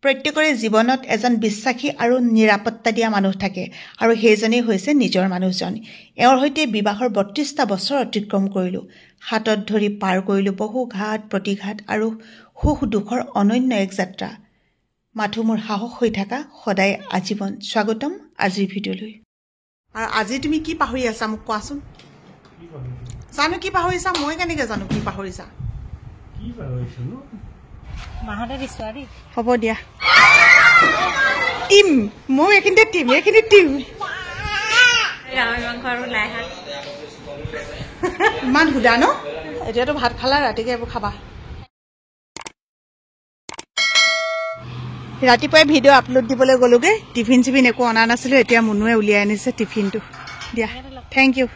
প্ৰত্যেকৰে জীৱনত এজন বিশ্বাসী আৰু নিৰাপত্তা দিয়া মানুহ থাকে আৰু সেইজনেই হৈছে নিজৰ মানুহজন। এওঁৰ সৈতে বিবাহৰ ৩২টা বছৰ অতিক্ৰম কৰিলোঁ। হাতত ধৰি পাৰ কৰিলোঁ বহু ঘাট প্ৰতিঘাত আৰু সুখ দুখৰ অনন্য এক যাত্ৰা। মাথো মোৰ সাহস হৈ থকা সদায় আজীৱন। স্বাগতম আজিৰ ভিডিঅ'লৈ। আৰু আজি তুমি কি পাহৰি আছা মোক কোৱাচোন। জানো কি পাহৰিছা, মই কেনেকৈ জানো কি পাহৰিছা। হ'ব দিয়া টিম, মই এইখিনিতে টিম, এইখিনি টিম। ইমান সুধা ন, এতিয়াতো ভাত খালা, ৰাতিকে এইবোৰ খাবা। ৰাতিপুৱাই ভিডিঅ' আপলোড দিবলৈ গ'লোগৈ, টিফিন চিফিন একো অনা নাছিলোঁ। এতিয়া মুনুৱে উলিয়াই আনিছে টিফিনটো। দিয়া থেংক ইউ।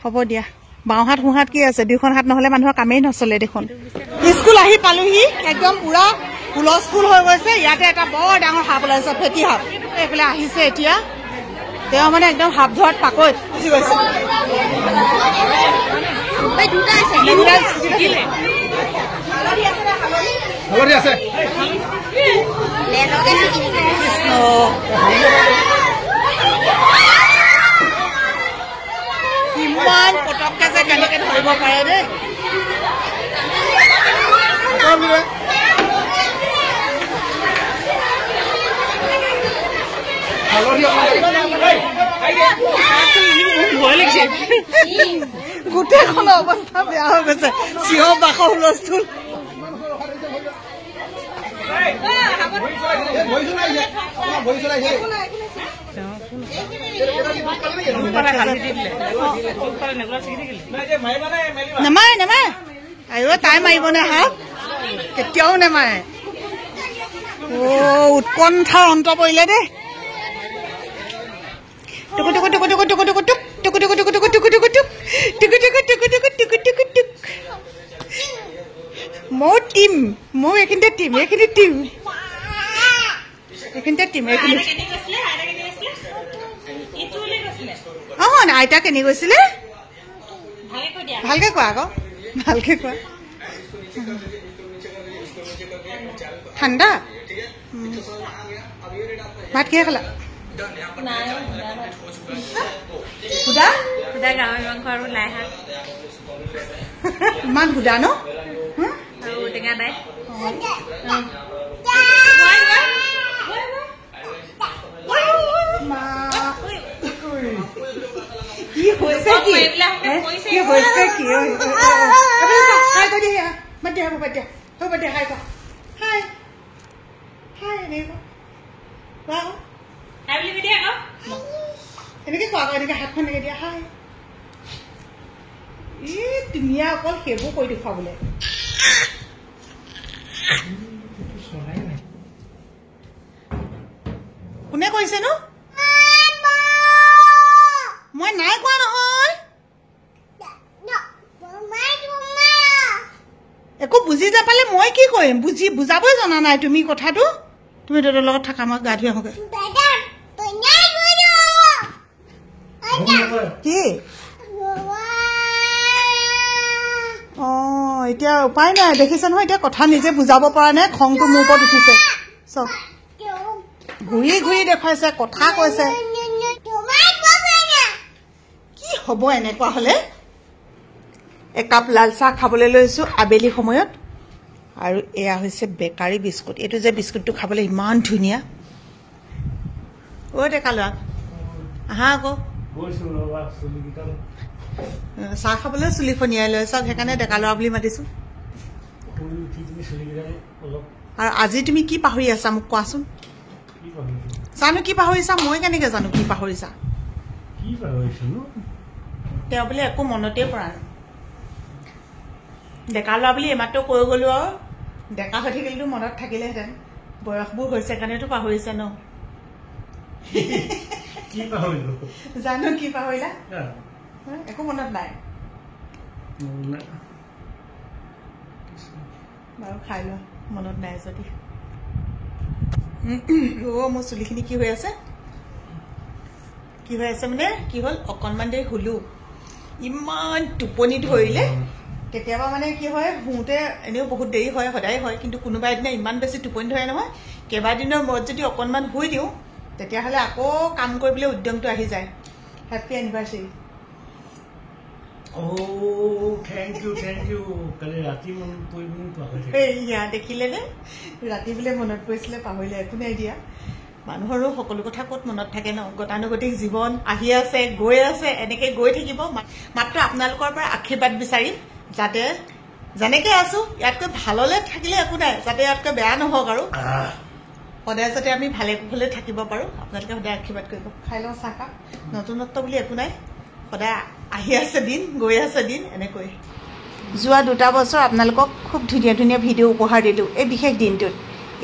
হ'ব দিয়া। বাওঁহাত সোঁহাত কি আছে, দুইখন হাত নহ'লে মানুহৰ কামেই নচলে দেখোন। স্কুল আহি পালোহি, একদম পুৰা হুলস্থুল হৈ গৈছে। ইয়াতে এটা বৰ ডাঙৰ সাপ ওলাইছে, ফেটি সাপ। এইফালে আহিছে এতিয়া, তেওঁ মানে একদম সাপ ধৰাত পাকৈত গুচি গৈছে। ইমান পটককে যে কেনেকে ধৰিব পাৰে দেই। গোটেইখন অৱস্থা বেয়া হৈ গৈছে, চিঞৰ বাখৰ হুলস্থুল। নেমাৰে নেমাৰে, আইঅ তাই মাৰিব নে হাত, কেতিয়াও নেমাৰে। উৎকণ্ঠাৰ অন্ত পৰিলে দেই। টুকু টুকু টুকু টুকু টুকু টুকু টুক টুকু টুকু টুকু টুকু টুকু টুকু টুক টুকু টুকু টুকু টুকু টুকু টুকু টুক। মোৰ টিম, মোৰ এইখিনিতে টিম, এইখিনি টিম, এইখিনিতে টিম, এইখিনি। অঁ আইতা কেনি গৈছিলে, ভালকে কোৱা আকৌ, ভালকে কোৱা। ঠাণ্ডা ভাত কিহে খালা? সুধা গাহৰি মাংস আৰু লাই শাক। ইমান সুধা ন, টেঙা দাই। কি হৈছে কি হৈছে কি? বাদ দিয়া, বাদ দিয়া, বাদ দিয়া। হাই কোৱা, হাই হাই, এনেকে কোৱা আকৌ, এনেকে কোৱা আকৌ, এনেকে হাতখন এনেকে দিয়া। হাই তুমি অকল সেইবোৰ কৰি দেখুৱা বোলে। কোনে কৈছে নো? মই নাই কোৱা নহয়। একো বুজি নাপালে মই কি কৰিম, বুজাবই জনা নাই তুমি কথাটো। তুমি দাদাৰ লগত থাকা, মই গা ধুই আহোঁগৈ। কি এতিয়া উপায় নাই, দেখিছে নহয় এতিয়া কথা নিজে বুজাব পৰা নাই, খংটো মোৰ ওপৰত উঠিছে। চব ঘূৰি ঘূৰি দেখুৱাইছে, কথা কৈছে। কি হ'ব এনেকুৱা হ'লে? একাপ লাল চাহ খাবলৈ লৈছোঁ আবেলি সময়ত, আৰু এয়া হৈছে বেকাৰী বিস্কুট। এইটো যে বিস্কুটটো খাবলৈ ইমান ধুনীয়া। ডেকা ল'ৰা আহা আকৌ, চাহ খাবলৈ চুলি ফনিয়াই লৈ চাওক, সেইকাৰণে ডেকা ল'ৰা বুলি মাতিছোঁ। আৰু আজি তুমি কি পাহৰি আছা মোক কোৱাচোন। জানো কি পাহৰিছা, মই কেনেকৈ জানো কি পাহৰিছা। তেওঁ বোলে একো মনতেই পৰা নাই। ডেকা ল'ৰা বুলি এইমাত্ৰ কৈ গ'লো, আৰু ডেকা হৈ থাকিলেতো মনত থাকিলেহেঁতেন। বয়সবোৰ হৈছে কাৰণেতো পাহৰিছে ন। জানো কি পাহৰিলা, একো মনত নাই বাৰু, খাই লোৱা মনত নাই যদি। মোৰ চুলিখিনি কি হৈ আছে, কি হৈ আছে মানে কি হ'ল, অকণমান দেৰি শুলো, ইমান টোপনি ধৰিলে, কেতিয়াবা মানে কি হয় শুওঁতে এনেও বহুত দেৰি হয় সদায় হয় কিন্তু কোনোবা এদিনা ইমান বেছি টোপনি ধৰে নহয় কেইবাদিনৰ মূৰত যদি অকণমান শুই দিওঁ তেতিয়াহ'লে আকৌ কাম কৰিবলৈ উদ্যমটো আহি যায় হেপী এনিভাৰ্চাৰী থ্যাংক ইউ কালি ৰাতি মনত পৰিবনি পাহৰি এয়া দেখিলে নে ৰাতি বোলে মনত পৰিছিলে পাহৰিলে একো নাই দিয়া মানুহৰো সকলো কথা ক'ত মনত থাকে ন গতানুগতিক জীৱন আহি আছে গৈ আছে এনেকৈ গৈ থাকিব মাত্ৰ আপোনালোকৰ পৰা আশীৰ্বাদ বিচাৰিম যাতে যেনেকৈ আছোঁ ইয়াতকৈ ভাললৈ থাকিলে একো নাই যাতে ইয়াতকৈ বেয়া নহওক আৰু সদায় যাতে আমি ভালে কুশলে থাকিব পাৰোঁ আপোনালোকে সদায় আশীৰ্বাদ কৰিব খাই লওঁ চাহকাপ নতুনত্ব বুলি একো নাই সদায় আহি আছে দিন গৈ আছে দিন এনেকৈ যোৱা 2 বছৰ আপোনালোকক খুব ধুনীয়া ধুনীয়া ভিডিঅ' উপহাৰ দিলোঁ এই বিশেষ দিনটোত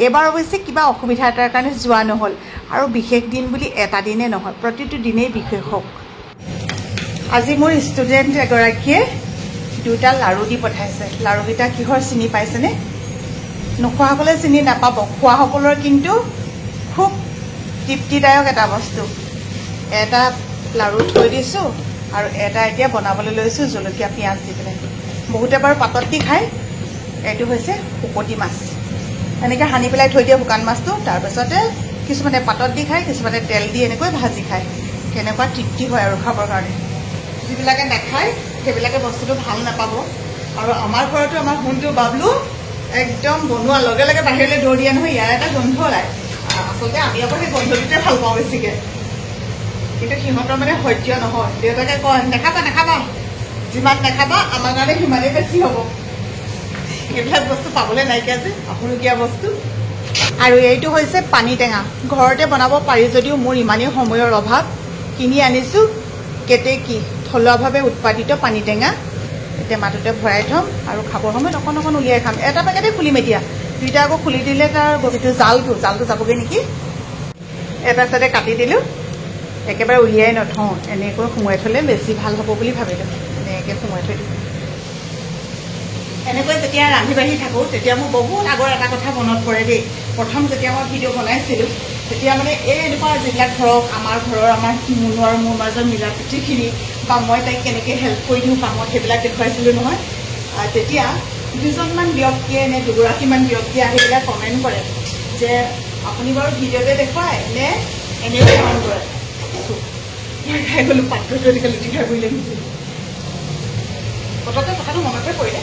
এইবাৰ অৱশ্যে কিবা অসুবিধা এটাৰ কাৰণে যোৱা নহ'ল আৰু বিশেষ দিন বুলি এটা দিনে নহয় প্ৰতিটো দিনেই বিশেষ হওক আজি মোৰ ষ্টুডেণ্ট এগৰাকীয়ে 2টা লাড়ু দি পঠাইছে লাড়ুকেইটা কিহৰ চিনি পাইছেনে নোখোৱাসকলে চিনি নাপাব খোৱাসকলৰ কিন্তু খুব তৃপ্তিদায়ক এটা বস্তু এটা লাড়ু থৈ দিছোঁ আৰু এটা এতিয়া বনাবলৈ লৈছোঁ জলকীয়া পিঁয়াজ দি পেলাই বহুতে বাৰু পাতত দি খায় এইটো হৈছে শুকতি মাছ এনেকৈ সানি পেলাই থৈ দিয়ে শুকান মাছটো তাৰপিছতে কিছুমানে পাতত দি খায় কিছুমানে তেল দি এনেকৈ ভাজি খায় কেনেকুৱা তৃপ্তি হয় আৰু খাবৰ কাৰণে যিবিলাকে নাখায় সেইবিলাকে বস্তুটো ভাল নাপাব আৰু আমাৰ ঘৰতো আমাৰ সোণটো বাবলু একদম বনোৱাৰ লগে লগে বাহিৰলৈ দৌৰ দিয়া নহয় ইয়াৰ এটা গোন্ধ ওলায় আচলতে আমি আকৌ সেই গোন্ধটোতে ভাল পাওঁ বেছিকৈ কিন্তু সিহঁতৰ মানে সহ্য নহয় দেউতাকে কয় নাখাবা নাখাবা যিমান নাখাবা আমাৰ কাৰণে সিমানেই বেছি হ'ব এইবিলাক বস্তু পাবলৈ নাইকিয়া যে আপুৰুগীয়া বস্তু আৰু এইটো হৈছে পানী টেঙা ঘৰতে বনাব পাৰি যদিও মোৰ ইমানেই সময়ৰ অভাৱ কিনি আনিছোঁ কেতেকী থলুৱাভাৱে উৎপাদিত পানী টেঙা টেমাটোতে ভৰাই থ'ম আৰু খাবৰ সময়ত অকণ অকণ উলিয়াই খাম এটা পেকেটেই খুলিম এতিয়া 2টা আকৌ খুলি দিলে তাৰ যিটো জালটো যাবগৈ নেকি এটা চাইডে কাটি দিলোঁ একেবাৰে উলিয়াই নথওঁ এনেকৈ সোমোৱাই থ'লে বেছি ভাল হ'ব বুলি ভাবিলোঁ এনেকৈ সোমোৱাই থৈ দিওঁ এনেকৈ যেতিয়া ৰান্ধি বাঢ়ি থাকোঁ তেতিয়া মোৰ বহুত আগৰ এটা কথা মনত পৰে দেই প্ৰথম যেতিয়া মই ভিডিঅ' বনাইছিলোঁ তেতিয়া মানে এই এনেকুৱা যিবিলাক ধৰক আমাৰ ঘৰৰ আমাৰ মুনু আৰু মোৰ মাজৰ মিলা প্ৰীতিখিনি বা মই তাইক কেনেকৈ হেল্প কৰি দিওঁ কামত সেইবিলাক দেখুৱাইছিলোঁ নহয় তেতিয়া 2জনমান ব্যক্তিয়ে নে 2গৰাকীমান ব্যক্তিয়ে আহি পেলাই কমেণ্ট কৰে যে আপুনি বাৰু ভিডিঅ'তে দেখুৱায় নে এনেকৈ কাম কৰে মই খাই গ'লোঁ পাত্ৰটো এনেকৈ লুটি খাই বহি লাগিছিল পটককৈ কথাটো মনতে পৰিলে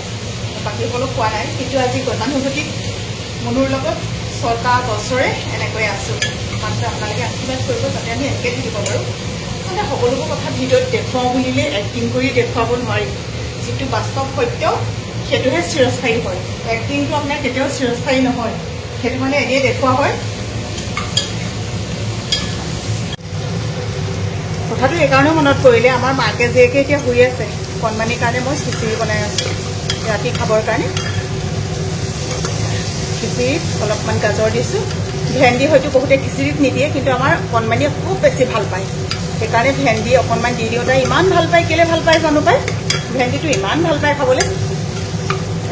বাকীসকলক কোৱা নাই কিন্তু আজি গতানুগতিক মনুৰ লগত 6টা বছৰে এনেকৈ আছোঁ মাত্ৰ আপোনালোকে আশীৰ্বাদ কৰিব যাতে আমি এনেকৈ থাকিব পাৰোঁ আচলতে সকলোবোৰ কথা ভিডিঅ'ত দেখুৱাওঁ বুলিলে এক্টিং কৰি দেখুৱাব নোৱাৰি যিটো বাস্তৱ সত্য সেইটোহে চিৰস্থায়ী হয় এক্টিংটো আপোনাৰ কেতিয়াও চিৰস্থায়ী নহয় সেইটো মানে এনেই দেখুওৱা হয় কথাটো এইকাৰণেও মনত পৰিলে আমাৰ মাকে জীয়েকে এতিয়া শুই আছে কণমানিৰ কাৰণে মই খিচিৰি বনাই আছোঁ ৰাতি খাবৰ কাৰণে খিচিৰিত অলপমান গাজৰ দিছোঁ ভেন্দি হয়তো বহুতে খিচিৰিত নিদিয়ে কিন্তু আমাৰ কণমানিয়ে খুব বেছি ভাল পায় সেইকাৰণে ভেন্দি অকণমান দি দিওঁ তাই ইমান ভাল পায় কেলৈ ভাল পায় জানো পায় ভেন্দিটো ইমান ভাল পায় খাবলৈ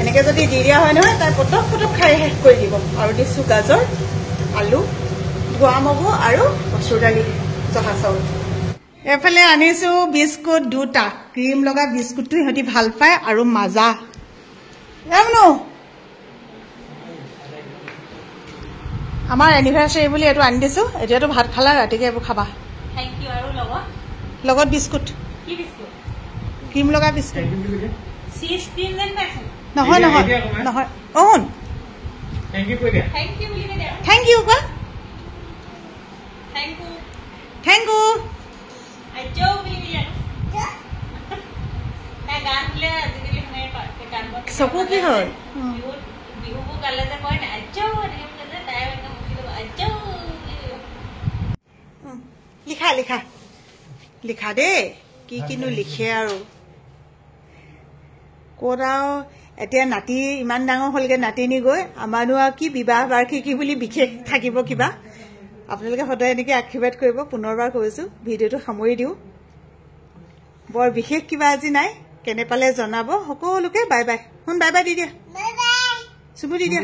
এনেকৈ যদি দি দিয়া হয় নহয় তাই পটক পটক খাই শেষ কৰি দিব আৰু দিছোঁ গাজৰ আলু ধোৱা মগু আৰু মচুৰ দালি জহা চাউল এফালে আনিছোঁ বিস্কুট 2টা ক্ৰীম লগা বিস্কুটটো সিহঁতি ভাল পায় আৰু মাজা এমনো আমাৰ এনিভাৰ্চাৰী বুলি এইটো আনি দিছোঁ এতিয়াতো ভাত খালা ৰাতিকে এইবোৰ খাবা লগত বিস্কুট ক্ৰীম লগা বিস্কুট নহয় নহয় নহয় অন থেংক ইউ কোৱা থেংক ইউ চকু কি হ'ল লিখা লিখা লিখা দেই কি কিনো লিখে আৰু ক'ত আৰু এতিয়া নাতি ইমান ডাঙৰ হ'লগৈ নাতিনি গৈ আমাৰনো আৰু কি বিবাহ বাৰ্ষিকী বুলি বিশেষ থাকিব কিবা আপোনালোকে সদায় এনেকৈ আশীৰ্বাদ কৰিব পুনৰবাৰ কৈছোঁ ভিডিঅ'টো সামৰি দিওঁ বৰ বিশেষ কিবা আজি নাই কেনে পালে জনাব সকলোকে বাই বাই শুন বাই বাই দি দিয়া চুমু দি দিয়া